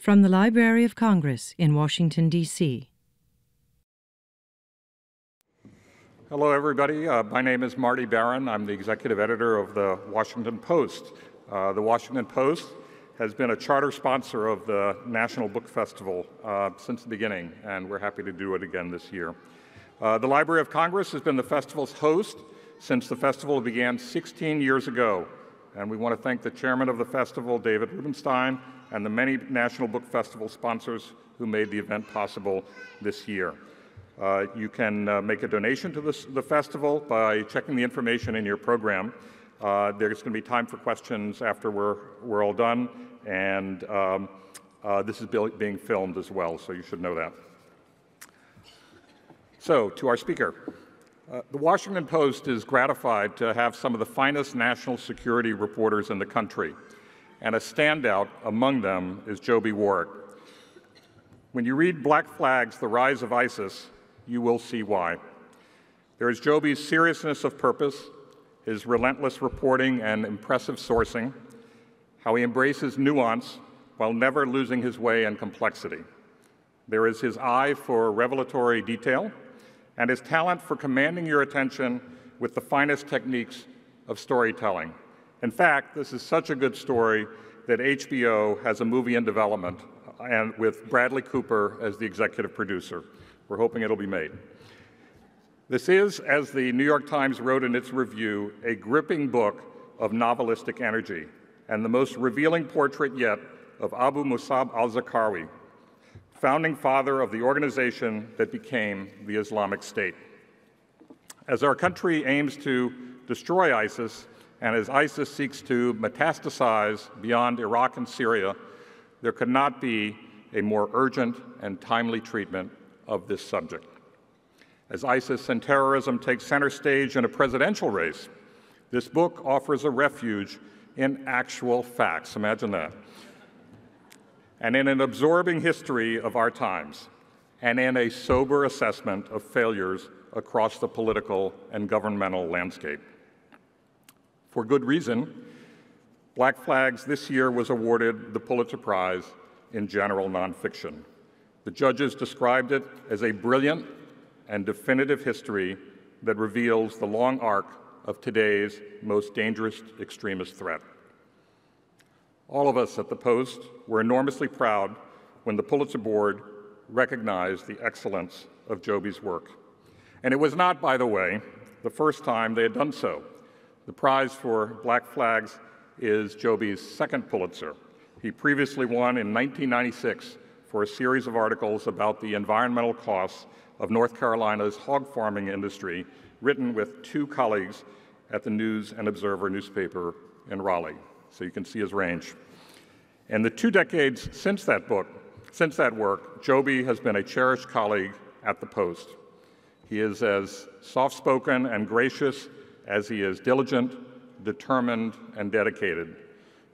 From the Library of Congress in Washington, D.C. Hello, everybody. My name is Marty Baron. I'm the executive editor of the Washington Post. The Washington Post has been a charter sponsor of the National Book Festival since the beginning, and we're happy to do it again this year. The Library of Congress has been the festival's host since the festival began 16 years ago. And we want to thank the chairman of the festival, David Rubenstein, and the many National Book Festival sponsors who made the event possible this year. You can make a donation to the festival by checking the information in your program. There's going to be time for questions after we're all done, and this is being filmed as well, so you should know that. So, to our speaker. The Washington Post is gratified to have some of the finest national security reporters in the country, and a standout among them is Joby Warrick. When you read Black Flags, The Rise of ISIS, you will see why. There is Joby's seriousness of purpose, his relentless reporting and impressive sourcing, how he embraces nuance while never losing his way in complexity. There is his eye for revelatory detail, and his talent for commanding your attention with the finest techniques of storytelling. In fact, this is such a good story that HBO has a movie in development, and with Bradley Cooper as the executive producer. We're hoping it'll be made. This is, as the New York Times wrote in its review, a gripping book of novelistic energy, and the most revealing portrait yet of Abu Musab al-Zarqawi, founding father of the organization that became the Islamic State. As our country aims to destroy ISIS, and as ISIS seeks to metastasize beyond Iraq and Syria, there could not be a more urgent and timely treatment of this subject. As ISIS and terrorism take center stage in a presidential race, this book offers a refuge in actual facts. Imagine that. And in an absorbing history of our times, and in a sober assessment of failures across the political and governmental landscape. For good reason, Black Flags this year was awarded the Pulitzer Prize in general nonfiction. The judges described it as a brilliant and definitive history that reveals the long arc of today's most dangerous extremist threat. All of us at the Post were enormously proud when the Pulitzer Board recognized the excellence of Joby's work. And it was not, by the way, the first time they had done so. The prize for Black Flags is Joby's second Pulitzer. He previously won in 1996 for a series of articles about the environmental costs of North Carolina's hog farming industry, written with two colleagues at the News and Observer newspaper in Raleigh. So you can see his range. In the 2 decades since that work, Joby has been a cherished colleague at the Post. He is as soft-spoken and gracious as he is diligent, determined, and dedicated.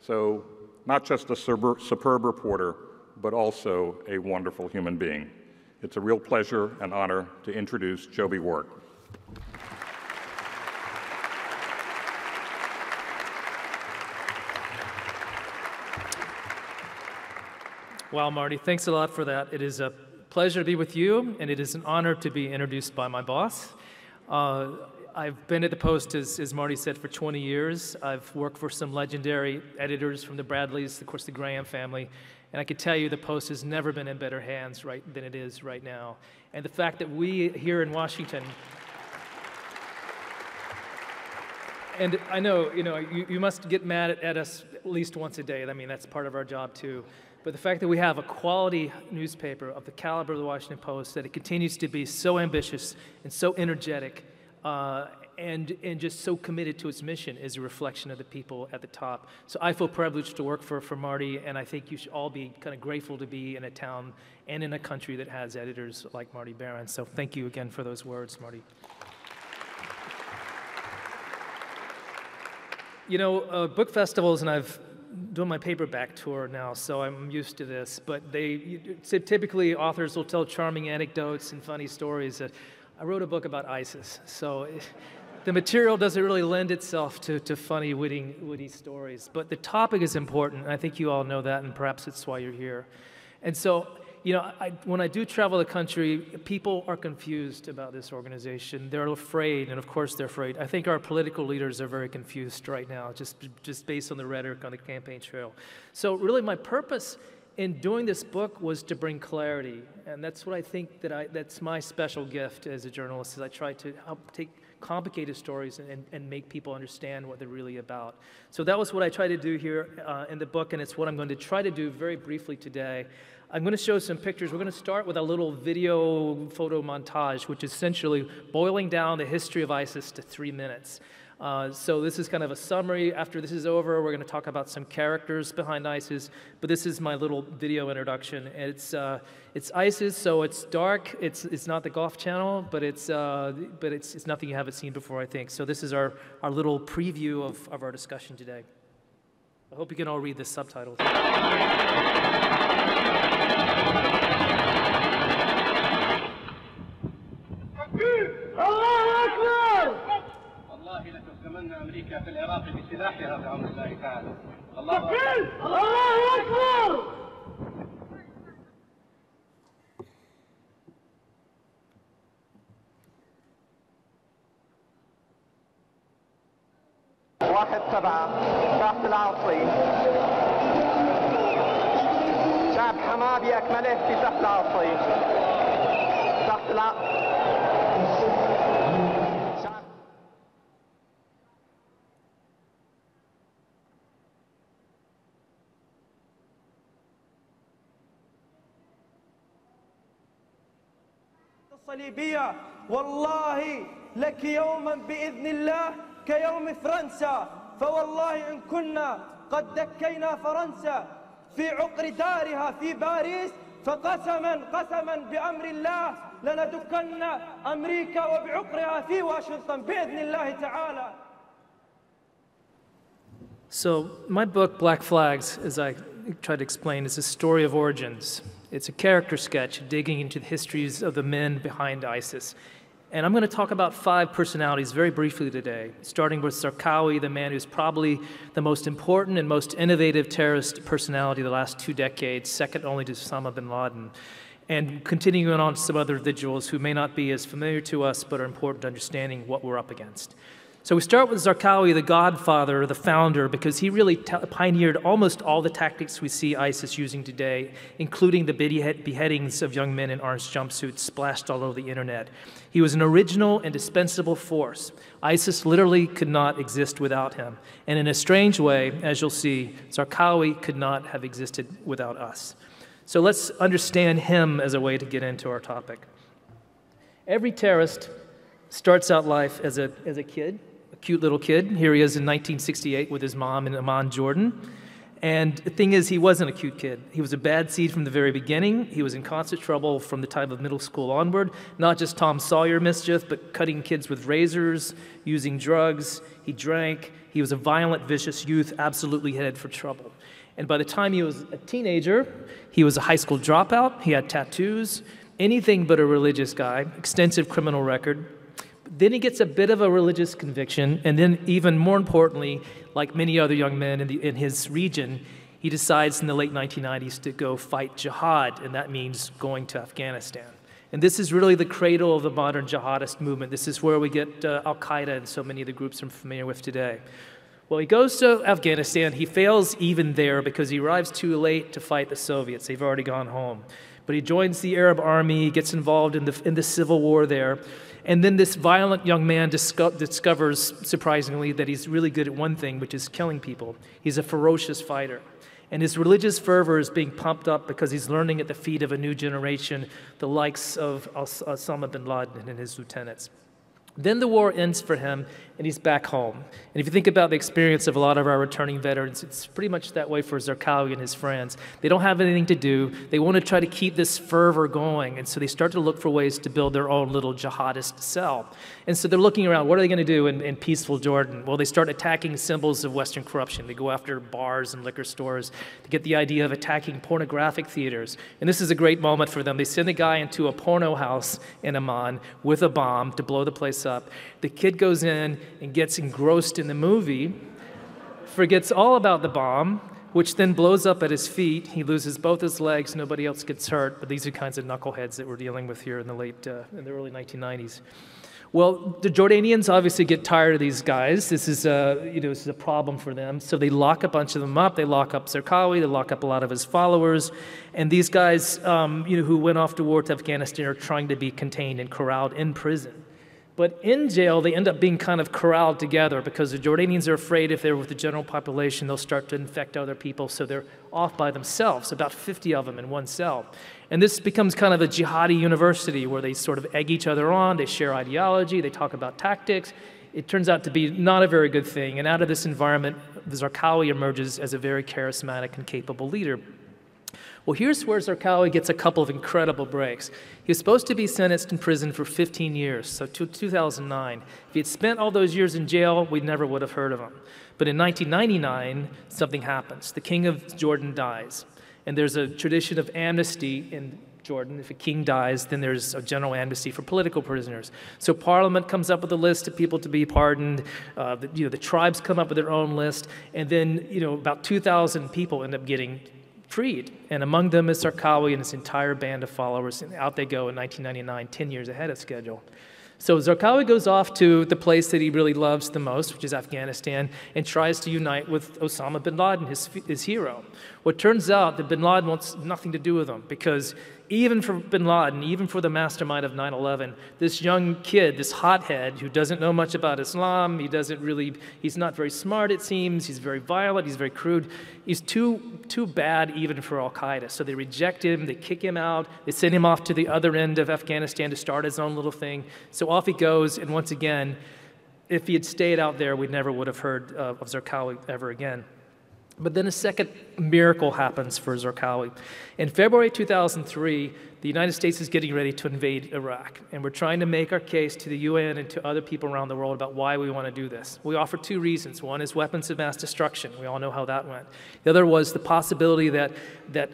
So not just a superb reporter, but also a wonderful human being. It's a real pleasure and honor to introduce Joby Warrick. Wow, Marty, thanks a lot for that. It is a pleasure to be with you, and it is an honor to be introduced by my boss. I've been at the Post, as Marty said, for 20 years. I've worked for some legendary editors from the Bradleys, of course, the Graham family, and I can tell you the Post has never been in better hands than it is right now. And the fact that we here in Washington, and I know, you must get mad at us at least once a day. I mean, that's part of our job too. But the fact that we have a quality newspaper of the caliber of the Washington Post, that it continues to be so ambitious and so energetic and just so committed to its mission is a reflection of the people at the top. So I feel privileged to work for Marty, and I think you should all be kind of grateful to be in a town and in a country that has editors like Marty Baron. So thank you again for those words, Marty. Book festivals, and I've doing my paperback tour now, so I'm used to this, but typically authors will tell charming anecdotes and funny stories. I wrote a book about ISIS, so the material doesn't really lend itself to funny, witty stories. But the topic is important, and I think you all know that, and perhaps it's why you're here. And so, you know, when I do travel the country, people are confused about this organization. They're afraid, and of course they're afraid. I think our political leaders are very confused right now, just based on the rhetoric on the campaign trail. So really my purpose in doing this book was to bring clarity, and that's what I think that's my special gift as a journalist, is I try to help take complicated stories and make people understand what they're really about. So that was what I tried to do here in the book, and it's what I'm going to try to do very briefly today. I'm going to show some pictures. We're going to start with a little video photo montage, which is essentially boiling down the history of ISIS to 3 minutes. So this is kind of a summary. After this is over, we're going to talk about some characters behind ISIS. But this is my little video introduction. It's ISIS, so it's dark. It's not the Golf Channel, but it's nothing you haven't seen before, I think. So this is our little preview of our discussion today. I hope you can all read the subtitles. لتهزمن أمريكا في العراق بسلاحها بأمر الله تعالى. الله أكبر. واحد 7 تحت العاصي. شعب حماه بأكمله في تحت العاصي. تحت العاصي. الصليبية والله لك يوما بإذن الله كيوم فرنسا فوالله إن كنا قد دكينا فرنسا في عقر دارها في باريس فقسما بأمر الله لندكن أمريكا وبعقرها في واشنطن بإذن الله تعالى. So my book, Black Flags, as I tried to explain, is a story of origins. It's a character sketch digging into the histories of the men behind ISIS. And I'm going to talk about 5 personalities very briefly today, starting with Zarqawi, the man who's probably the most important and most innovative terrorist personality of the last 2 decades, second only to Osama bin Laden, and continuing on to some other individuals who may not be as familiar to us but are important to understanding what we're up against. So we start with Zarqawi the Godfather, the founder, because he really pioneered almost all the tactics we see ISIS using today, including the beheadings of young men in orange jumpsuits splashed all over the internet. He was an original, indispensable force. ISIS literally could not exist without him. And in a strange way, as you'll see, Zarqawi could not have existed without us. So let's understand him as a way to get into our topic. Every terrorist starts out life as a kid. Cute little kid. Here he is in 1968 with his mom in Amman, Jordan. And the thing is, he wasn't a cute kid. He was a bad seed from the very beginning. He was in constant trouble from the time of middle school onward. Not just Tom Sawyer mischief, but cutting kids with razors, using drugs. He drank. He was a violent, vicious youth, absolutely headed for trouble. And by the time he was a teenager, he was a high school dropout. He had tattoos, anything but a religious guy, extensive criminal record. Then he gets a bit of a religious conviction, and then even more importantly, like many other young men in his region, he decides in the late 1990s to go fight jihad, and that means going to Afghanistan. And this is really the cradle of the modern jihadist movement. This is where we get al-Qaeda and so many of the groups I'm familiar with today. Well, he goes to Afghanistan. He fails even there because he arrives too late to fight the Soviets. They've already gone home. But he joins the Arab army, gets involved in the civil war there. And then this violent young man discovers, surprisingly, that he's really good at one thing, which is killing people. He's a ferocious fighter. And his religious fervor is being pumped up because he's learning at the feet of a new generation, the likes of Osama bin Laden and his lieutenants. Then the war ends for him, and he's back home. And if you think about the experience of a lot of our returning veterans, it's pretty much that way for Zarqawi and his friends. They don't have anything to do. They want to try to keep this fervor going, and so they start to look for ways to build their own little jihadist cell. And so they're looking around, what are they going to do in peaceful Jordan? Well, they start attacking symbols of Western corruption. They go after bars and liquor stores to get the idea of attacking pornographic theaters. And this is a great moment for them. They send a guy into a porno house in Amman with a bomb to blow the place up. The kid goes in and gets engrossed in the movie, forgets all about the bomb, which then blows up at his feet. He loses both his legs. Nobody else gets hurt. But these are kinds of knuckleheads that we're dealing with here in the early 1990s. Well, the Jordanians obviously get tired of these guys. This is a problem for them. So they lock a bunch of them up. They lock up Zarqawi. They lock up a lot of his followers. And these guys, who went off to war to Afghanistan, are trying to be contained and corralled in prison. But in jail, they end up being kind of corralled together because the Jordanians are afraid if they're with the general population, they'll start to infect other people, so they're off by themselves, about 50 of them in one cell. And this becomes kind of a jihadi university where they sort of egg each other on, they share ideology, they talk about tactics. It turns out to be not a very good thing, and out of this environment, the Zarqawi emerges as a very charismatic and capable leader. Well, here's where Zarqawi gets a couple of incredible breaks. He was supposed to be sentenced in prison for 15 years, so 2009. If he had spent all those years in jail, we never would have heard of him. But in 1999, something happens. The king of Jordan dies, and there's a tradition of amnesty in Jordan. If a king dies, then there's a general amnesty for political prisoners. So Parliament comes up with a list of people to be pardoned. The tribes come up with their own list, and then about 2,000 people end up getting freed, and among them is Zarqawi and his entire band of followers, and out they go in 1999, 10 years ahead of schedule. So Zarqawi goes off to the place that he really loves the most, which is Afghanistan, and tries to unite with Osama bin Laden, his hero. Well, it turns out that bin Laden wants nothing to do with him, because even for bin Laden, even for the mastermind of 9/11, this young kid, this hothead who doesn't know much about Islam, he's not very smart, it seems, he's very violent, he's very crude, he's too bad even for al-Qaeda. So they reject him, they kick him out, they send him off to the other end of Afghanistan to start his own little thing. So off he goes, and once again, if he had stayed out there, we never would have heard of Zarqawi ever again. But then a second miracle happens for Zarqawi. In February 2003, the United States is getting ready to invade Iraq, and we're trying to make our case to the UN and to other people around the world about why we want to do this. We offer two reasons. One is weapons of mass destruction. We all know how that went. The other was the possibility that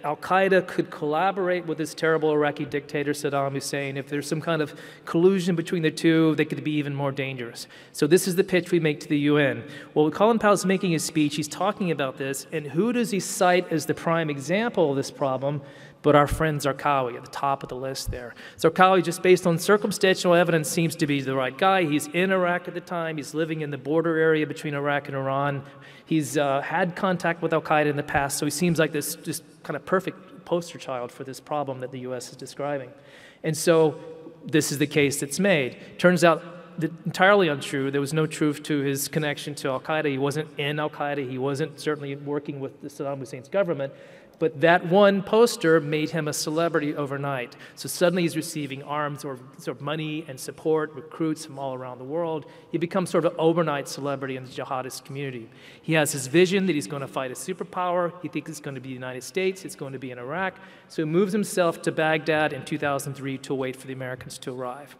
al-Qaeda could collaborate with this terrible Iraqi dictator, Saddam Hussein. If there's some kind of collusion between the two, they could be even more dangerous. So this is the pitch we make to the UN. Well, when Colin Powell's making his speech, he's talking about this, and who does he cite as the prime example of this problem? But our friend Zarqawi at the top of the list there. Zarqawi, just based on circumstantial evidence, seems to be the right guy. He's in Iraq at the time. He's living in the border area between Iraq and Iran. He's had contact with al-Qaeda in the past, so he seems like this just kind of perfect poster child for this problem that the U.S. is describing. And so this is the case that's made. Turns out entirely untrue. There was no truth to his connection to al-Qaeda. He wasn't in al-Qaeda. He wasn't certainly working with Saddam Hussein's government. But that one poster made him a celebrity overnight. So suddenly he's receiving arms or sort of money and support, recruits from all around the world. He becomes sort of an overnight celebrity in the jihadist community. He has his vision that he's going to fight a superpower. He thinks it's going to be the United States. It's going to be in Iraq. So he moves himself to Baghdad in 2003 to wait for the Americans to arrive.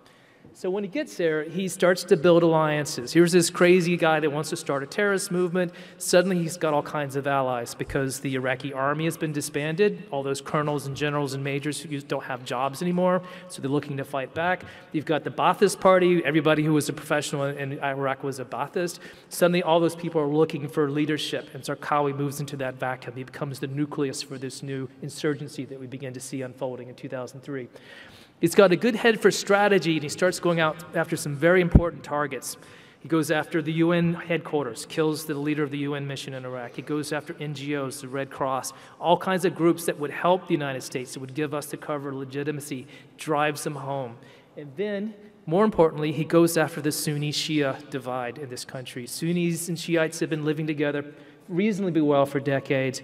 So when he gets there, he starts to build alliances. Here's this crazy guy that wants to start a terrorist movement. Suddenly he's got all kinds of allies because the Iraqi army has been disbanded. All those colonels and generals and majors who don't have jobs anymore, so they're looking to fight back. You've got the Ba'athist party. Everybody who was a professional in Iraq was a Ba'athist. Suddenly all those people are looking for leadership, and Zarqawi moves into that vacuum. He becomes the nucleus for this new insurgency that we begin to see unfolding in 2003. He's got a good head for strategy, and he starts going out after some very important targets. He goes after the UN headquarters, kills the leader of the UN mission in Iraq. He goes after NGOs, the Red Cross, all kinds of groups that would help the United States, that would give us the cover of legitimacy, drives them home. And then, more importantly, he goes after the Sunni-Shia divide in this country. Sunnis and Shiites have been living together reasonably well for decades.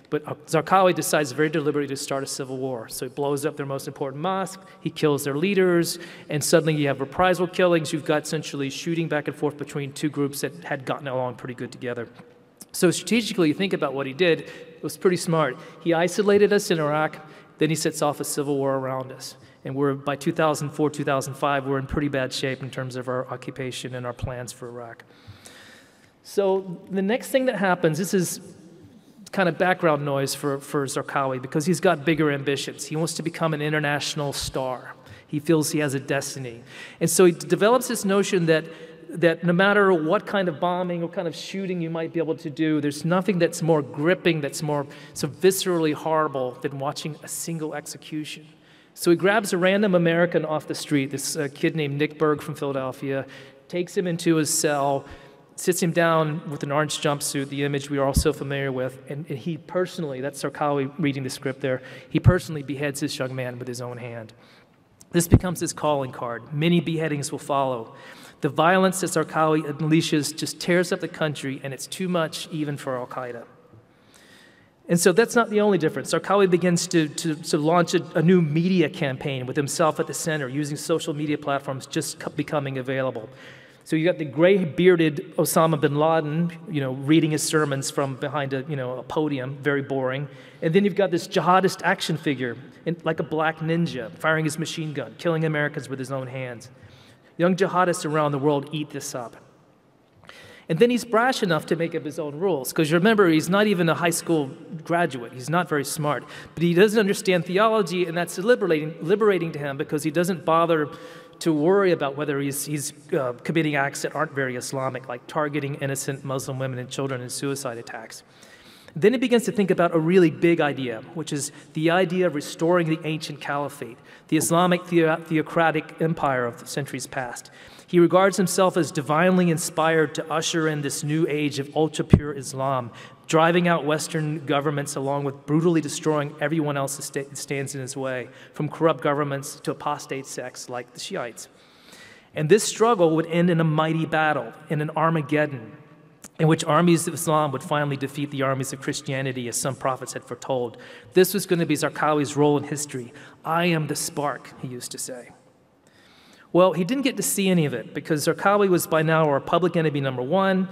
But Zarqawi decides very deliberately to start a civil war. So he blows up their most important mosque, he kills their leaders, and suddenly you have reprisal killings. You've got essentially shooting back and forth between two groups that had gotten along pretty good together. So strategically, you think about what he did, it was pretty smart. He isolated us in Iraq, then he sets off a civil war around us. And by 2004, 2005, we're in pretty bad shape in terms of our occupation and our plans for Iraq. So the next thing that happens, this is kind of background noise for Zarqawi, because he's got bigger ambitions. He wants to become an international star. He feels he has a destiny. And so he develops this notion that no matter what kind of bombing or kind of shooting you might be able to do, there's nothing that's more gripping, that's more so viscerally horrible than watching a single execution. So he grabs a random American off the street, this kid named Nick Berg from Philadelphia, takes him into his cell, sits him down with an orange jumpsuit, the image we are all so familiar with, and he personally, that's Zarqawi reading the script there, he personally beheads this young man with his own hand. This becomes his calling card. Many beheadings will follow. The violence that Zarqawi unleashes just tears up the country, and it's too much even for al-Qaeda. And so that's not the only difference. Zarqawi begins to launch a new media campaign with himself at the center, using social media platforms just becoming available. So you got the gray-bearded Osama bin Laden, reading his sermons from behind a podium, very boring. And then you've got this jihadist action figure, like a black ninja, firing his machine gun, killing Americans with his own hands. Young jihadists around the world eat this up. And then he's brash enough to make up his own rules, because remember, he's not even a high school graduate. He's not very smart. But he doesn't understand theology, and that's liberating to him, because he doesn't bother to worry about whether he's committing acts that aren't very Islamic, like targeting innocent Muslim women and children in suicide attacks. Then he begins to think about a really big idea, which is the idea of restoring the ancient caliphate, the Islamic theocratic empire of the centuries past. He regards himself as divinely inspired to usher in this new age of ultra-pure Islam, driving out Western governments along with brutally destroying everyone else that stands in his way, from corrupt governments to apostate sects like the Shiites. And this struggle would end in a mighty battle, in an Armageddon, in which armies of Islam would finally defeat the armies of Christianity, as some prophets had foretold. This was going to be Zarqawi's role in history. I am the spark, he used to say. Well, he didn't get to see any of it, because Zarqawi was by now our public enemy number one.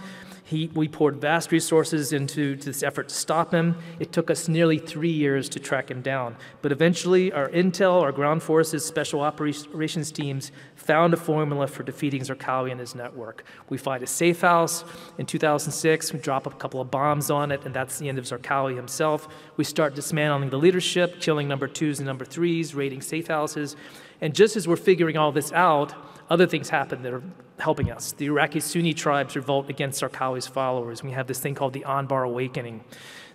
We poured vast resources into this effort to stop him. It took us nearly 3 years to track him down. But eventually, our intel, our ground forces, special operations teams found a formula for defeating Zarqawi and his network. We find a safe house. In 2006, we drop a couple of bombs on it, and that's the end of Zarqawi himself. We start dismantling the leadership, killing number twos and number threes, raiding safe houses. And just as we're figuring all this out, other things happen that are helping us. The Iraqi Sunni tribes revolt against Zarqawi's followers. We have this thing called the Anbar Awakening.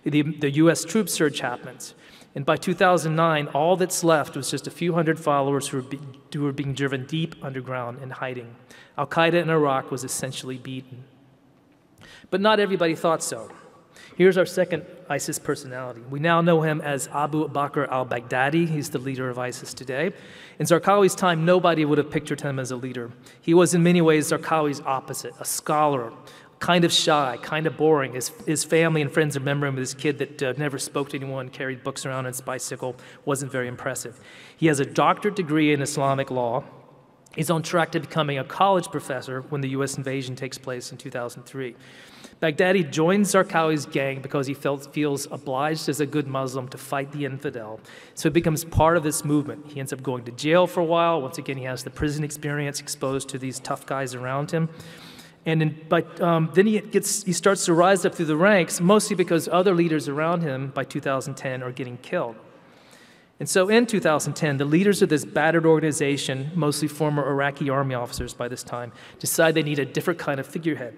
The U.S. troop surge happens. And by 2009, all that's left was just a few hundred followers who were being driven deep underground and hiding. Al-Qaeda in Iraq was essentially beaten. But not everybody thought so. Here's our second ISIS personality. We now know him as Bakr Al-Baghdadi. He's the leader of ISIS today. In Zarqawi's time, nobody would have pictured him as a leader. He was in many ways Zarqawi's opposite, a scholar, kind of shy, kind of boring. His family and friends remember him as this kid that never spoke to anyone, carried books around on his bicycle, wasn't very impressive. He has a doctorate degree in Islamic law. He's on track to becoming a college professor when the U.S. invasion takes place in 2003. Baghdadi joins Zarqawi's gang because he feels obliged as a good Muslim to fight the infidel. So he becomes part of this movement. He ends up going to jail for a while. Once again, he has the prison experience, exposed to these tough guys around him. And then he starts to rise up through the ranks, mostly because other leaders around him by 2010 are getting killed. And so in 2010, the leaders of this battered organization, mostly former Iraqi army officers by this time, decide they need a different kind of figurehead.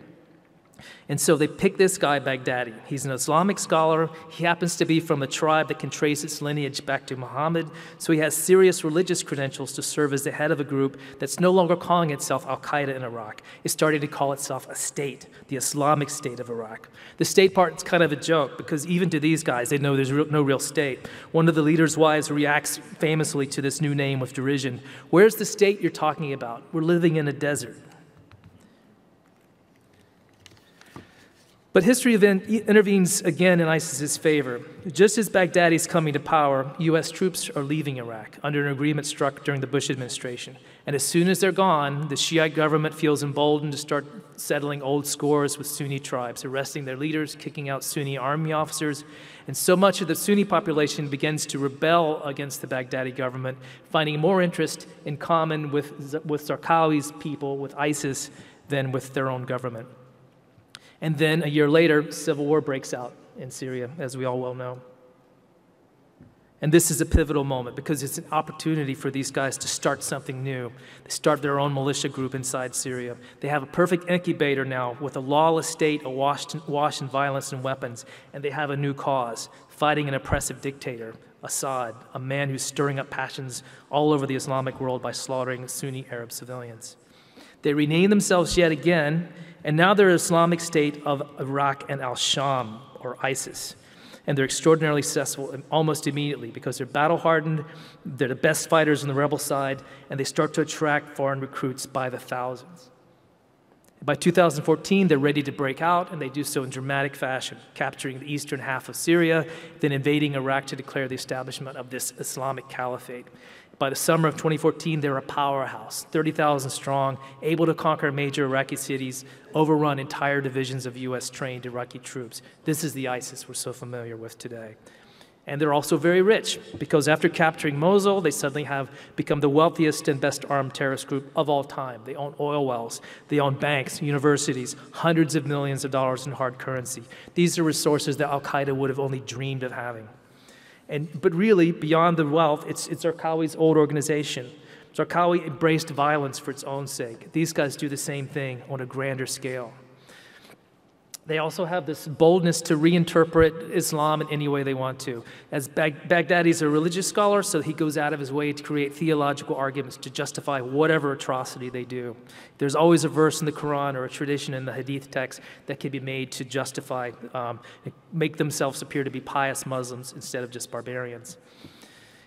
And so they pick this guy, Baghdadi. He's an Islamic scholar. He happens to be from a tribe that can trace its lineage back to Muhammad. So he has serious religious credentials to serve as the head of a group that's no longer calling itself al-Qaeda in Iraq. It's starting to call itself a state, the Islamic State of Iraq. The state part is kind of a joke, because even to these guys, they know there's no real state. One of the leader's wives reacts famously to this new name with derision. Where's the state you're talking about? We're living in a desert. But history intervenes again in ISIS's favor. Just as Baghdadi is coming to power, U.S. troops are leaving Iraq under an agreement struck during the Bush administration. And as soon as they're gone, the Shiite government feels emboldened to start settling old scores with Sunni tribes, arresting their leaders, kicking out Sunni army officers. And so much of the Sunni population begins to rebel against the Baghdadi government, finding more interest in common with Zarqawi's people, with ISIS, than with their own government. And then a year later, civil war breaks out in Syria, as we all well know. And this is a pivotal moment because it's an opportunity for these guys to start something new. They start their own militia group inside Syria. They have a perfect incubator now with a lawless state awash in violence and weapons, and they have a new cause, fighting an oppressive dictator, Assad, a man who's stirring up passions all over the Islamic world by slaughtering Sunni Arab civilians. They rename themselves yet again, and now they're Islamic State of Iraq and al-Sham, or ISIS. And they're extraordinarily successful almost immediately because they're battle-hardened, they're the best fighters on the rebel side, and they start to attract foreign recruits by the thousands. By 2014, they're ready to break out, and they do so in dramatic fashion, capturing the eastern half of Syria, then invading Iraq to declare the establishment of this Islamic caliphate. By the summer of 2014, they're a powerhouse, 30,000 strong, able to conquer major Iraqi cities, overrun entire divisions of U.S.-trained Iraqi troops. This is the ISIS we're so familiar with today. And they're also very rich, because after capturing Mosul, they suddenly have become the wealthiest and best armed terrorist group of all time. They own oil wells, they own banks, universities, hundreds of millions of dollars in hard currency. These are resources that al-Qaeda would have only dreamed of having. But really, beyond the wealth, it's Zarqawi's old organization. Zarqawi embraced violence for its own sake. These guys do the same thing on a grander scale. They also have this boldness to reinterpret Islam in any way they want to. As Baghdadi's a religious scholar, so he goes out of his way to create theological arguments to justify whatever atrocity they do. There's always a verse in the Quran or a tradition in the Hadith text that can be made to justify, make themselves appear to be pious Muslims instead of just barbarians.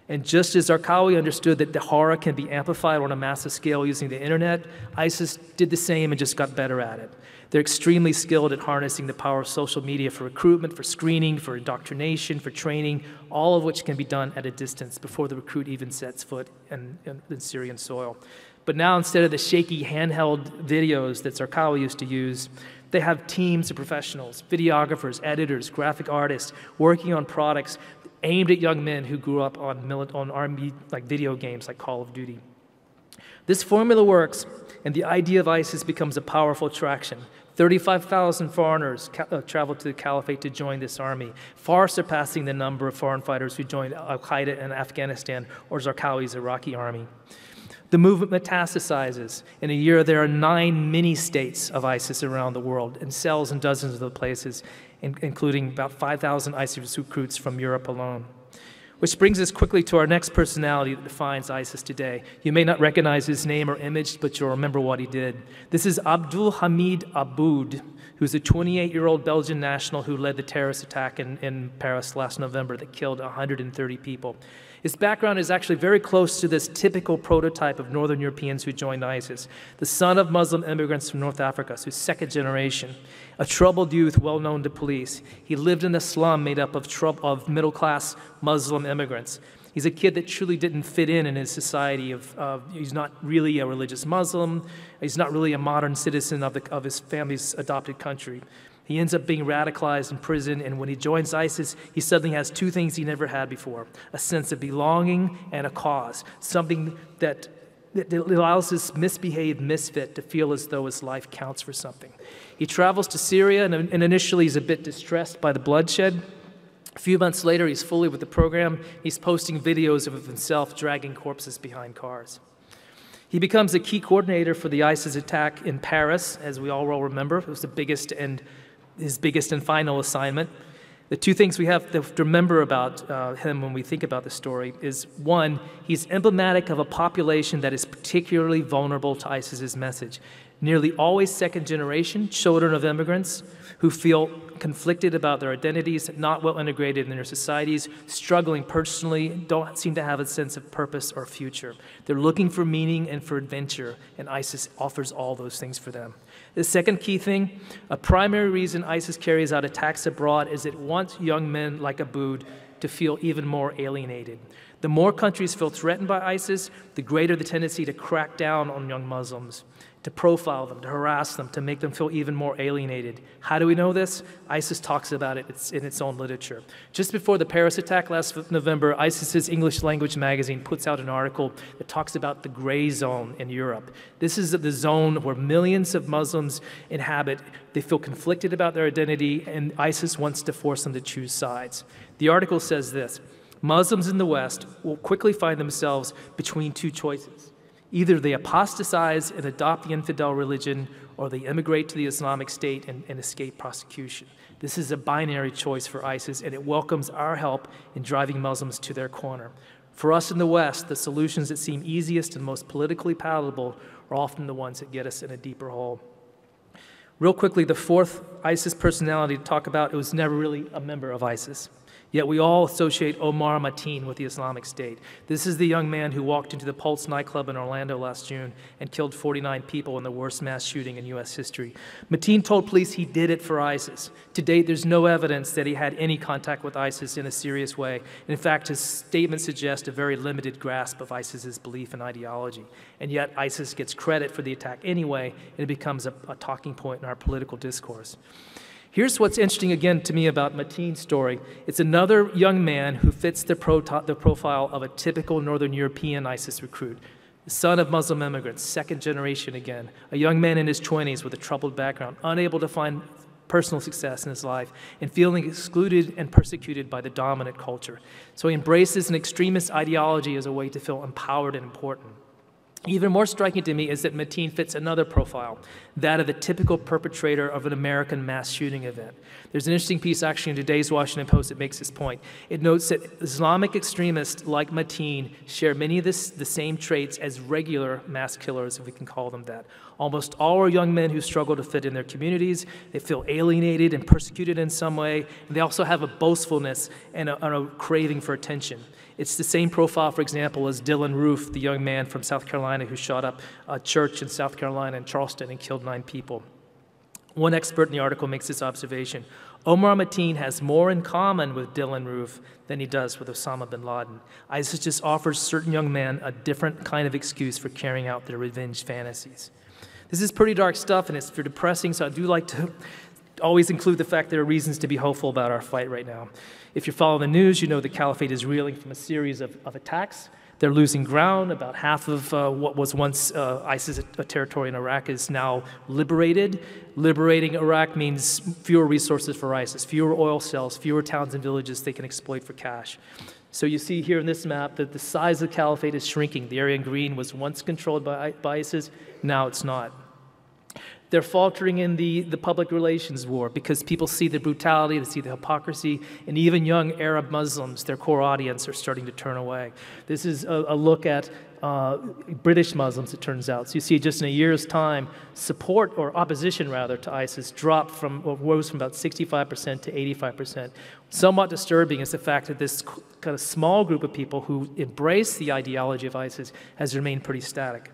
And just as Zarqawi understood that the horror can be amplified on a massive scale using the internet, ISIS did the same and just got better at it. They're extremely skilled at harnessing the power of social media for recruitment, for screening, for indoctrination, for training, all of which can be done at a distance before the recruit even sets foot in Syrian soil. But now, instead of the shaky handheld videos that Zarqawi used to use, they have teams of professionals, videographers, editors, graphic artists, working on products aimed at young men who grew up on army video games like Call of Duty. This formula works, and the idea of ISIS becomes a powerful attraction. 35,000 foreigners traveled to the caliphate to join this army, far surpassing the number of foreign fighters who joined al-Qaeda in Afghanistan or Zarqawi's Iraqi army. The movement metastasizes. In a year, there are 9 mini-states of ISIS around the world, and cells in dozens of the places, including about 5,000 ISIS recruits from Europe alone. Which brings us quickly to our next personality that defines ISIS today. You may not recognize his name or image, but you'll remember what he did. This is Abdul Hameed Abboud, who's a 28-year-old Belgian national who led the terrorist attack in Paris last November that killed 130 people. His background is actually very close to this typical prototype of Northern Europeans who joined ISIS. The son of Muslim immigrants from North Africa, so second generation. A troubled youth well known to police. He lived in a slum made up of middle-class Muslim immigrants. He's a kid that truly didn't fit in his society. He's not really a religious Muslim. He's not really a modern citizen of his family's adopted country. He ends up being radicalized in prison, and when he joins ISIS, he suddenly has 2 things he never had before: a sense of belonging and a cause, something that allows this misbehaved misfit to feel as though his life counts for something. He travels to Syria, and initially he's a bit distressed by the bloodshed. A few months later, he's fully with the program. He's posting videos of himself dragging corpses behind cars. He becomes a key coordinator for the ISIS attack in Paris, as we all well remember. It was his biggest and final assignment. The 2 things we have to remember about him when we think about the story is, 1, he's emblematic of a population that is particularly vulnerable to ISIS's message. Nearly always second generation, children of immigrants who feel conflicted about their identities, not well integrated in their societies, struggling personally, don't seem to have a sense of purpose or future. They're looking for meaning and for adventure, and ISIS offers all those things for them. The second key thing, a primary reason ISIS carries out attacks abroad is it wants young men like Abboud to feel even more alienated. The more countries feel threatened by ISIS, the greater the tendency to crack down on young Muslims, to profile them, to harass them, to make them feel even more alienated. How do we know this? ISIS talks about it in its own literature. Just before the Paris attack last November, ISIS's English language magazine puts out an article that talks about the gray zone in Europe. This is the zone where millions of Muslims inhabit. They feel conflicted about their identity, and ISIS wants to force them to choose sides. The article says this: Muslims in the West will quickly find themselves between two choices. Either they apostatize and adopt the infidel religion, or they immigrate to the Islamic State and escape prosecution. This is a binary choice for ISIS, and it welcomes our help in driving Muslims to their corner. For us in the West, the solutions that seem easiest and most politically palatable are often the ones that get us in a deeper hole. Real quickly, the fourth ISIS personality to talk about, it was never really a member of ISIS. Yet we all associate Omar Mateen with the Islamic State. This is the young man who walked into the Pulse nightclub in Orlando last June and killed 49 people in the worst mass shooting in U.S. history. Mateen told police he did it for ISIS. To date, there's no evidence that he had any contact with ISIS in a serious way. And in fact, his statement suggests a very limited grasp of ISIS's belief and ideology. And yet ISIS gets credit for the attack anyway, and it becomes a talking point in our political discourse. Here's what's interesting again to me about Mateen's story. It's another young man who fits the profile of a typical Northern European ISIS recruit. The son of Muslim immigrants, second generation again. A young man in his 20s with a troubled background, unable to find personal success in his life, and feeling excluded and persecuted by the dominant culture. So he embraces an extremist ideology as a way to feel empowered and important. Even more striking to me is that Mateen fits another profile, that of the typical perpetrator of an American mass shooting event. There's an interesting piece actually in today's Washington Post that makes this point. It notes that Islamic extremists like Mateen share many of the same traits as regular mass killers, if we can call them that. Almost all are young men who struggle to fit in their communities. They feel alienated and persecuted in some way. And they also have a boastfulness and a craving for attention. It's the same profile, for example, as Dylan Roof, the young man from South Carolina who shot up a church in South Carolina and Charleston and killed 9 people. One expert in the article makes this observation: Omar Mateen has more in common with Dylan Roof than he does with Osama bin Laden. ISIS just offers certain young men a different kind of excuse for carrying out their revenge fantasies. This is pretty dark stuff, and it's depressing, so I do like to always include the fact there are reasons to be hopeful about our fight right now. If you follow the news, you know the caliphate is reeling from a series of attacks. They're losing ground. About half of what was once ISIS territory in Iraq is now liberated. Liberating Iraq means fewer resources for ISIS, fewer oil cells, fewer towns and villages they can exploit for cash. So you see here in this map that the size of the caliphate is shrinking. The area in green was once controlled by ISIS, now it's not. They're faltering in the public relations war because people see the brutality, they see the hypocrisy, and even young Arab Muslims, their core audience, are starting to turn away. This is a look at British Muslims, it turns out. So you see just in a year's time, support, or opposition rather, to ISIS rose from about 65% to 85%. Somewhat disturbing is the fact that this kind of small group of people who embrace the ideology of ISIS has remained pretty static.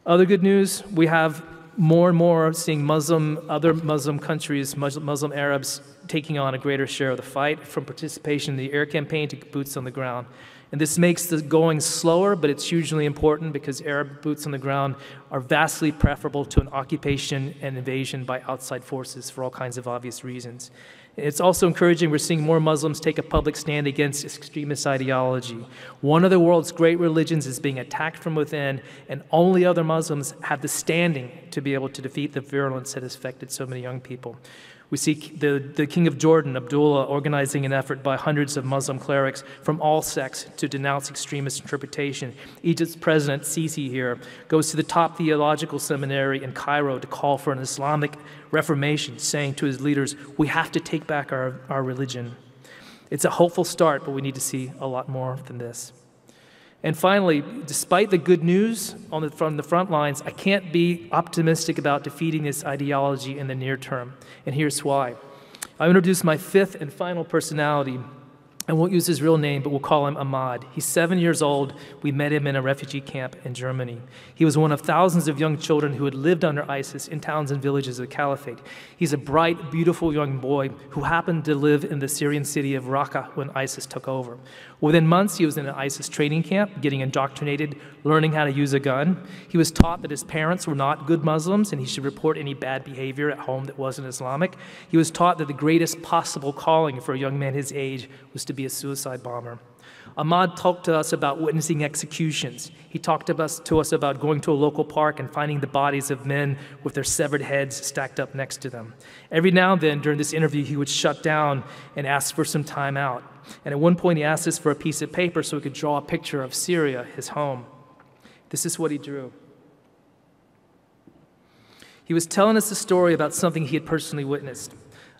Other good news, we have more and more seeing other Muslim countries, Muslim Arabs, taking on a greater share of the fight, from participation in the air campaign to boots on the ground. And this makes the going slower, but it's hugely important because Arab boots on the ground are vastly preferable to an occupation and invasion by outside forces for all kinds of obvious reasons. It's also encouraging we're seeing more Muslims take a public stand against extremist ideology. One of the world's great religions is being attacked from within, and only other Muslims have the standing to be able to defeat the virulence that has affected so many young people. We see the King of Jordan, Abdul, organizing an effort by hundreds of Muslim clerics from all sects to denounce extremist interpretation. Egypt's President Sisi here goes to the top theological seminary in Cairo to call for an Islamic reformation, saying to his leaders, we have to take back our religion. It's a hopeful start, but we need to see a lot more than this. And finally, despite the good news from the front lines, I can't be optimistic about defeating this ideology in the near term, and here's why. I'll introduce my fifth and final personality. I won't use his real name, but we'll call him Ahmad. He's 7 years old. We met him in a refugee camp in Germany. He was one of thousands of young children who had lived under ISIS in towns and villages of the Caliphate. He's a bright, beautiful young boy who happened to live in the Syrian city of Raqqa when ISIS took over. Within months, he was in an ISIS training camp, getting indoctrinated, learning how to use a gun. He was taught that his parents were not good Muslims and he should report any bad behavior at home that wasn't Islamic. He was taught that the greatest possible calling for a young man his age was to be a suicide bomber. Ahmad talked to us about witnessing executions. He talked to us about going to a local park and finding the bodies of men with their severed heads stacked up next to them. Every now and then during this interview, he would shut down and ask for some time out. And at one point, he asked us for a piece of paper so he could draw a picture of Syria, his home. This is what he drew. He was telling us a story about something he had personally witnessed.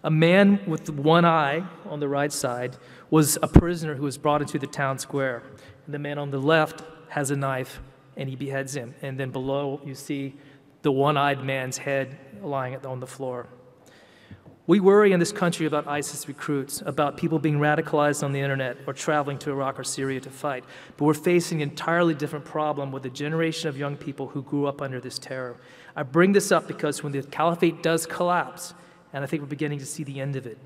A man with one eye on the right side was a prisoner who was brought into the town square. And the man on the left has a knife, and he beheads him. And then below, you see the one-eyed man's head lying on the floor. We worry in this country about ISIS recruits, about people being radicalized on the internet or traveling to Iraq or Syria to fight. But we're facing an entirely different problem with a generation of young people who grew up under this terror. I bring this up because when the caliphate does collapse, and I think we're beginning to see the end of it,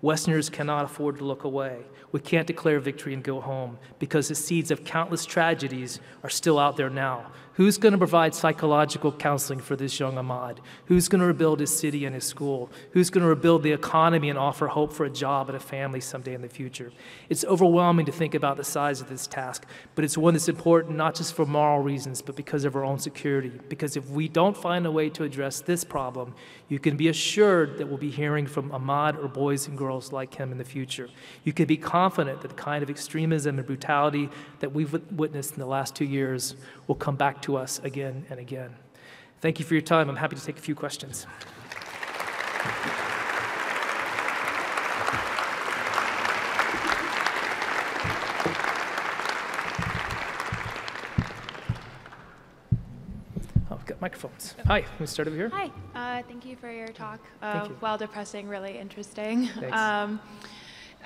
Westerners cannot afford to look away. We can't declare victory and go home because the seeds of countless tragedies are still out there now. Who's going to provide psychological counseling for this young Ahmad? Who's going to rebuild his city and his school? Who's going to rebuild the economy and offer hope for a job and a family someday in the future? It's overwhelming to think about the size of this task, but it's one that's important not just for moral reasons, but because of our own security. Because if we don't find a way to address this problem, you can be assured that we'll be hearing from Ahmad or boys and girls like him in the future. You can be confident that the kind of extremism and brutality that we've witnessed in the last 2 years will come back to us again and again. Thank you for your time. I'm happy to take a few questions. Oh, I've got microphones. Hi, can we start over here? Hi, thank you for your talk. Thank you. While depressing, really interesting. Thanks.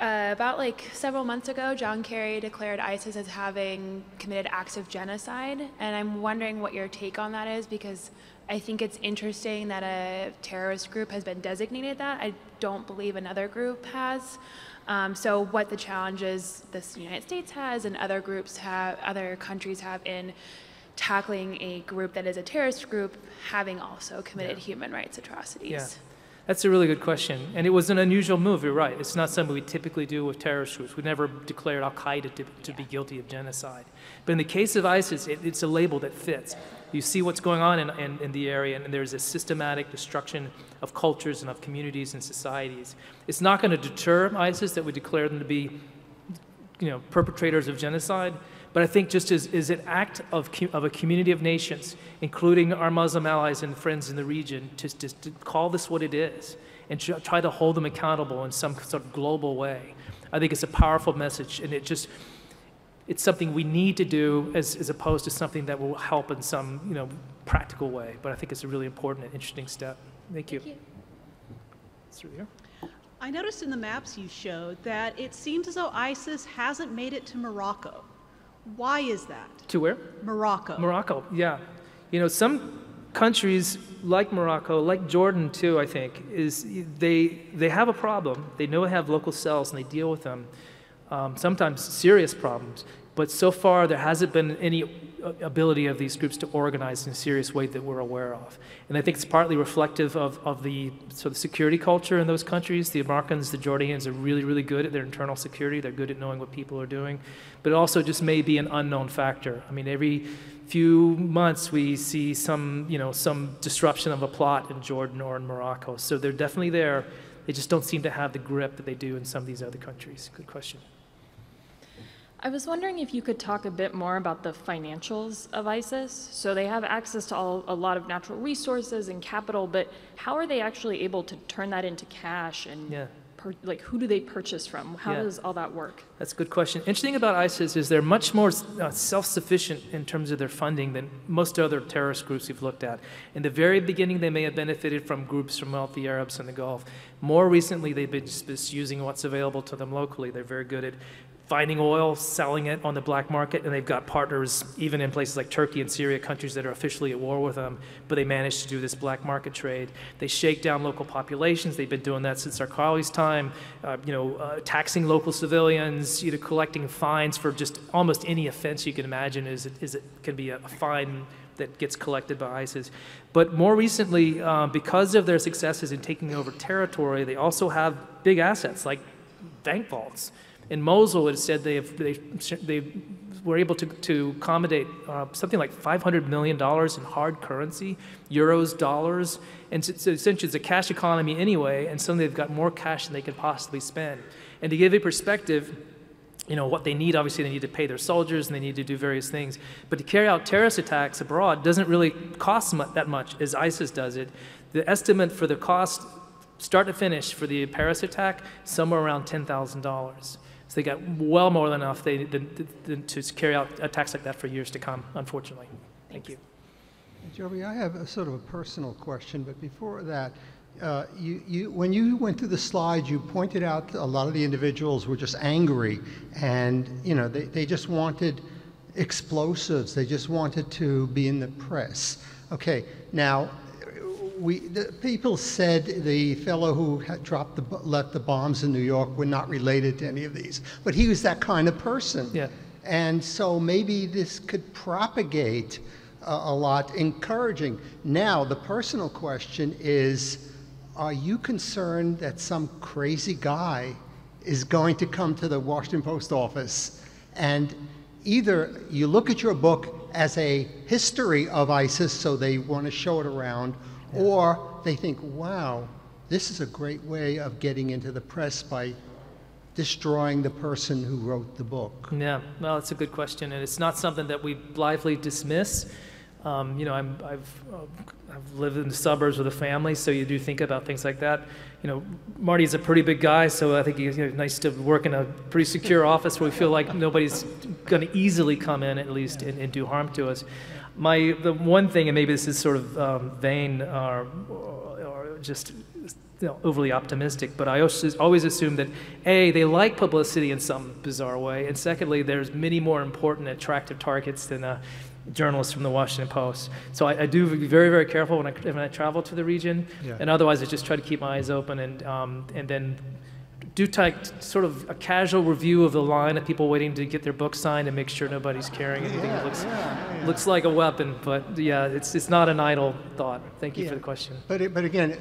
About several months ago, John Kerry declared ISIS as having committed acts of genocide, and I'm wondering what your take on that is, because I think it's interesting that a terrorist group has been designated that. I don't believe another group has. So what the challenges the United States has and other groups have, other countries have in tackling a group that is a terrorist group having also committed human rights atrocities. Yeah. That's a really good question. And it was an unusual move, you're right. It's not something we typically do with terrorist groups. We never declared al-Qaeda to be guilty of genocide. But in the case of ISIS, it's a label that fits. You see what's going on in the area, and there's a systematic destruction of cultures and of communities and societies. It's not going to deter ISIS that we declare them to be perpetrators of genocide. But I think just as an act of a community of nations, including our Muslim allies and friends in the region, to call this what it is and try to hold them accountable in some sort of global way. I think it's a powerful message, and it's something we need to do as opposed to something that will help in some practical way. But I think it's a really important and interesting step. Thank you. It's through here. I noticed in the maps you showed that it seems as though ISIS hasn't made it to Morocco. Why is that? To where? Morocco. Morocco, yeah. Some countries like Morocco, like Jordan too, I think, they have a problem. They know they have local cells and they deal with them, sometimes serious problems. But so far, there hasn't been any ability of these groups to organize in a serious way that we're aware of. And I think it's partly reflective of the sort of security culture in those countries. The Americans, the Jordanians are really, really good at their internal security. They're good at knowing what people are doing. But it also just may be an unknown factor. I mean, every few months we see some disruption of a plot in Jordan or in Morocco. So they're definitely there. They just don't seem to have the grip that they do in some of these other countries. Good question. I was wondering if you could talk a bit more about the financials of ISIS. So they have access to a lot of natural resources and capital, but how are they actually able to turn that into cash and who do they purchase from? How Yeah. does all that work? That's a good question. Interesting about ISIS is they're much more self-sufficient in terms of their funding than most other terrorist groups we've looked at. In the very beginning, they may have benefited from groups from wealthy Arabs in the Gulf. More recently, they've been just using what's available to them locally. They're very good at finding oil, selling it on the black market, and they've got partners even in places like Turkey and Syria, countries that are officially at war with them, but they manage to do this black market trade. They shake down local populations. They've been doing that since Zarqawi's time, taxing local civilians, collecting fines for just almost any offense you can imagine can be a fine that gets collected by ISIS. But more recently, because of their successes in taking over territory, they also have big assets like bank vaults. In Mosul, it said they were able to accommodate something like $500 million in hard currency, euros, dollars, and so essentially it's a cash economy anyway, and suddenly they've got more cash than they could possibly spend. And to give a perspective, what they need, obviously they need to pay their soldiers and they need to do various things, but to carry out terrorist attacks abroad doesn't really cost that much as ISIS does it. The estimate for the cost, start to finish, for the Paris attack, somewhere around $10,000. So they got well more than enough to carry out attacks like that for years to come, unfortunately. Thank you. Joby, I have a sort of a personal question, but before that, when you went through the slides, you pointed out a lot of the individuals were just angry, and they just wanted explosives. They just wanted to be in the press. Okay, now the people said the fellow who had left the bombs in New York were not related to any of these, but he was that kind of person. Yeah. And so maybe this could propagate a lot, encouraging. Now, the personal question is, are you concerned that some crazy guy is going to come to the Washington Post office and either you look at your book as a history of ISIS, so they want to show it around, or they think, wow, this is a great way of getting into the press by destroying the person who wrote the book? Yeah, well, it's a good question, and it's not something that we blithely dismiss. I've lived in the suburbs with a family, so you do think about things like that. Marty's a pretty big guy, so I think it's nice to work in a pretty secure office where we feel like nobody's going to easily come in, at least, and do harm to us. The one thing, and maybe this is sort of vain or just overly optimistic, but I always assume that A, they like publicity in some bizarre way, and secondly, there's many more important, attractive targets than journalists from the Washington Post. So I do be very, very careful when I travel to the region, and otherwise I just try to keep my eyes open and then do take sort of a casual review of the line of people waiting to get their book signed and make sure nobody's carrying anything that looks like a weapon. But yeah, it's not an idle thought. Thank you for the question. But again,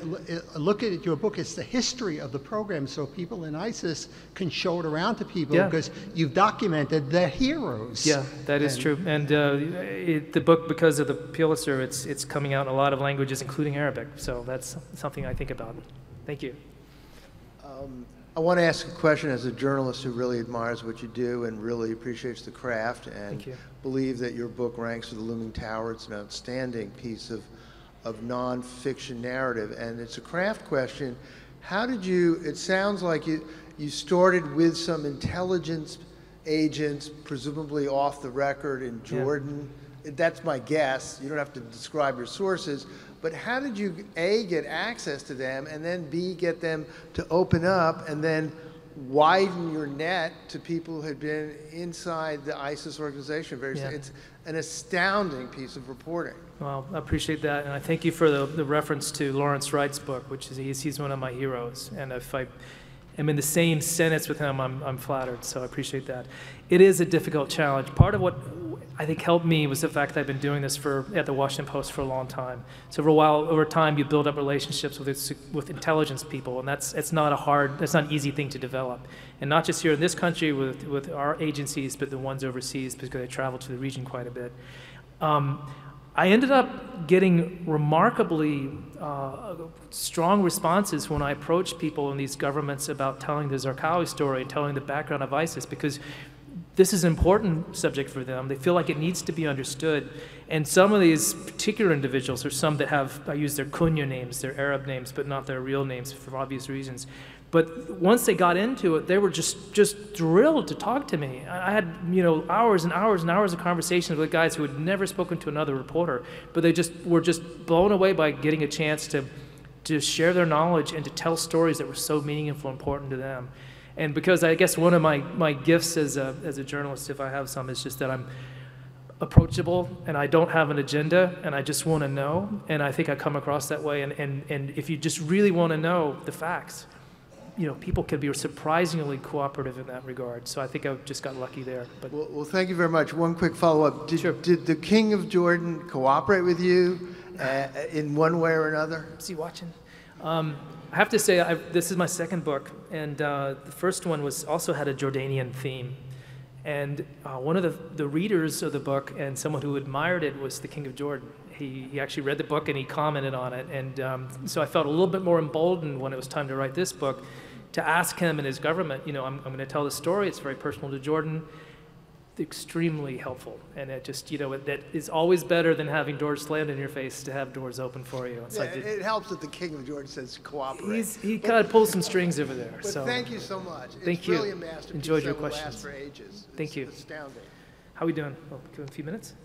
look at your book. It's the history of the program, so people in ISIS can show it around to people because you've documented the heroes. Yeah, that is true. And the book, because of the Pulitzer, it's coming out in a lot of languages, including Arabic. So that's something I think about. Thank you. I want to ask a question as a journalist who really admires what you do and really appreciates the craft and believe that your book ranks for the Looming Tower. It's an outstanding piece of non-fiction narrative, and it's a craft question. How did you, it sounds like you started with some intelligence agents, presumably off the record in Jordan. That's my guess. You don't have to describe your sources. But how did you, A, get access to them, and then B, get them to open up and then widen your net to people who had been inside the ISIS organization? It's an astounding piece of reporting. Well, I appreciate that, and I thank you for the reference to Lawrence Wright's book, which is he's one of my heroes, and if I am in the same sentence with him, I'm flattered, so I appreciate that. It is a difficult challenge. Part of what I think helped me was the fact that I've been doing this at the Washington Post for a long time. So over time, you build up relationships with intelligence people, and that's not an easy thing to develop. And not just here in this country with our agencies, but the ones overseas, because I travel to the region quite a bit. I ended up getting remarkably strong responses when I approached people in these governments about telling the Zarqawi story and telling the background of ISIS, because this is an important subject for them. They feel like it needs to be understood. And some of these particular individuals, or some that I use their kunya names, their Arab names, but not their real names for obvious reasons, But once they got into it, they were just thrilled to talk to me. I had, hours and hours and hours of conversations with guys who had never spoken to another reporter, but they were just blown away by getting a chance to share their knowledge and to tell stories that were so meaningful and important to them. And because I guess one of my gifts as a journalist, if I have some, is just that I'm approachable and I don't have an agenda and I just want to know. And I think I come across that way. And if you just really want to know the facts, people can be surprisingly cooperative in that regard. So I think I just got lucky there. But well, thank you very much. One quick follow-up. Did the King of Jordan cooperate with you in one way or another? Is he watching? I have to say, this is my second book, and the first one also had a Jordanian theme. And one of the readers of the book and someone who admired it was the King of Jordan. He actually read the book and he commented on it. And so I felt a little bit more emboldened when it was time to write this book to ask him and his government, I'm going to tell the story. It's very personal to Jordan. Extremely helpful. And it just, that is always better than having doors slammed in your face to have doors open for you. It's it helps that the King of Jordan says cooperate. He kind of pulls some strings over there. But so thank you so much. Thank you. It's really a masterpiece. Enjoyed your that will questions. last for ages. Thank you. It's astounding. How are we doing? A few minutes?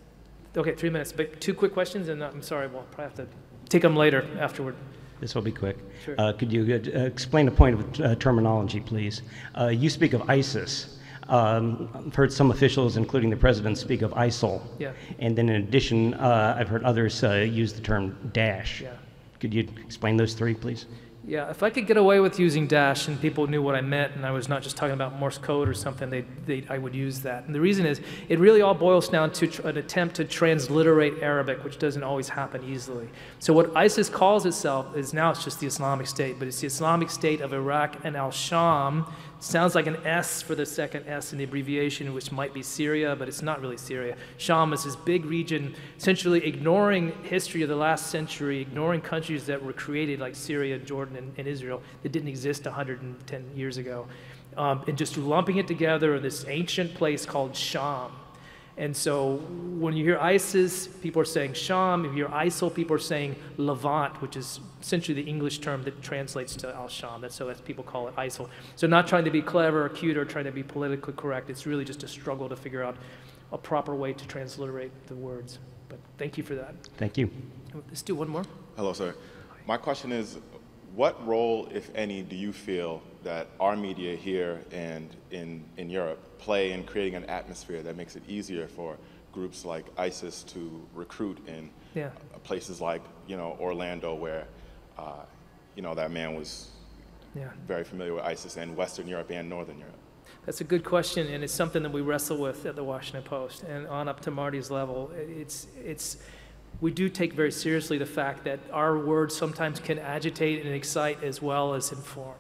Okay, 3 minutes. But 2 quick questions, and I'm sorry, we'll probably have to take them later afterward. This will be quick. Sure. Could you explain a point of terminology, please? You speak of ISIS. I've heard some officials, including the president, speak of ISIL. Yeah. And then in addition, I've heard others use the term Daesh. Yeah. Could you explain those three, please? Yeah, if I could get away with using Daesh and people knew what I meant and I was not just talking about Morse code or something, I would use that. And the reason is, it really all boils down to an attempt to transliterate Arabic, which doesn't always happen easily. So what ISIS calls itself is now it's just the Islamic State, but it's the Islamic State of Iraq and al-Sham. Sounds like an S for the second S in the abbreviation, which might be Syria, but it's not really Syria. Sham is this big region, essentially ignoring history of the last century, ignoring countries that were created like Syria, Jordan, and Israel that didn't exist 110 years ago, and just lumping it together in this ancient place called Sham. And so when you hear ISIS, people are saying Sham. If you hear ISIL, people are saying Levant, which is essentially the English term that translates to al-Sham. That's people call it ISIL. So not trying to be clever or cute or trying to be politically correct. It's really just a struggle to figure out a proper way to transliterate the words. But thank you for that. Thank you. Let's do one more. Hello, sir. My question is, what role, if any, do you feel that our media here and in Europe play in creating an atmosphere that makes it easier for groups like ISIS to recruit in places like, Orlando, where, that man was very familiar with ISIS, and Western Europe and Northern Europe? That's a good question, and it's something that we wrestle with at the Washington Post. And on up to Marty's level, we do take very seriously the fact that our words sometimes can agitate and excite as well as inform.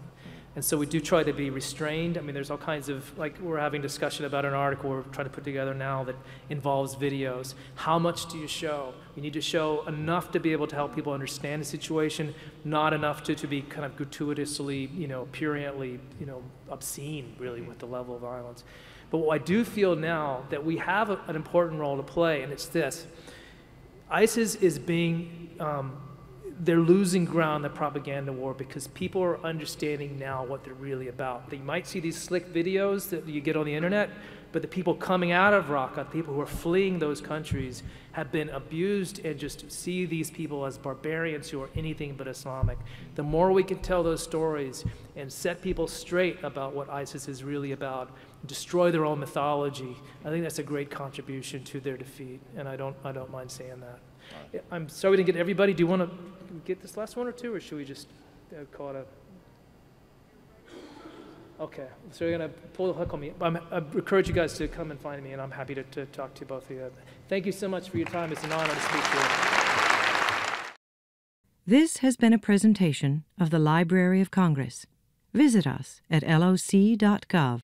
And so we do try to be restrained. I mean, there's all kinds of, like we're having discussion about an article we're trying to put together now that involves videos. How much do you show? You need to show enough to be able to help people understand the situation, not enough to be kind of gratuitously, purulently, obscene, really, with the level of violence. But what I do feel now that we have an important role to play, and it's this. ISIS is they're losing ground in the propaganda war because people are understanding now what they're really about. They might see these slick videos that you get on the internet, but the people coming out of Raqqa, the people who are fleeing those countries, have been abused and just see these people as barbarians who are anything but Islamic. The more we can tell those stories and set people straight about what ISIS is really about, destroy their own mythology, I think that's a great contribution to their defeat, and I don't mind saying that. I'm sorry we didn't get everybody. Do you want to get this last one or two, or should we just call it a... Okay, so you're going to pull the hook on me. I encourage you guys to come and find me, and I'm happy to talk to both of you. Thank you so much for your time. It's an honor to speak to you. This has been a presentation of the Library of Congress. Visit us at loc.gov.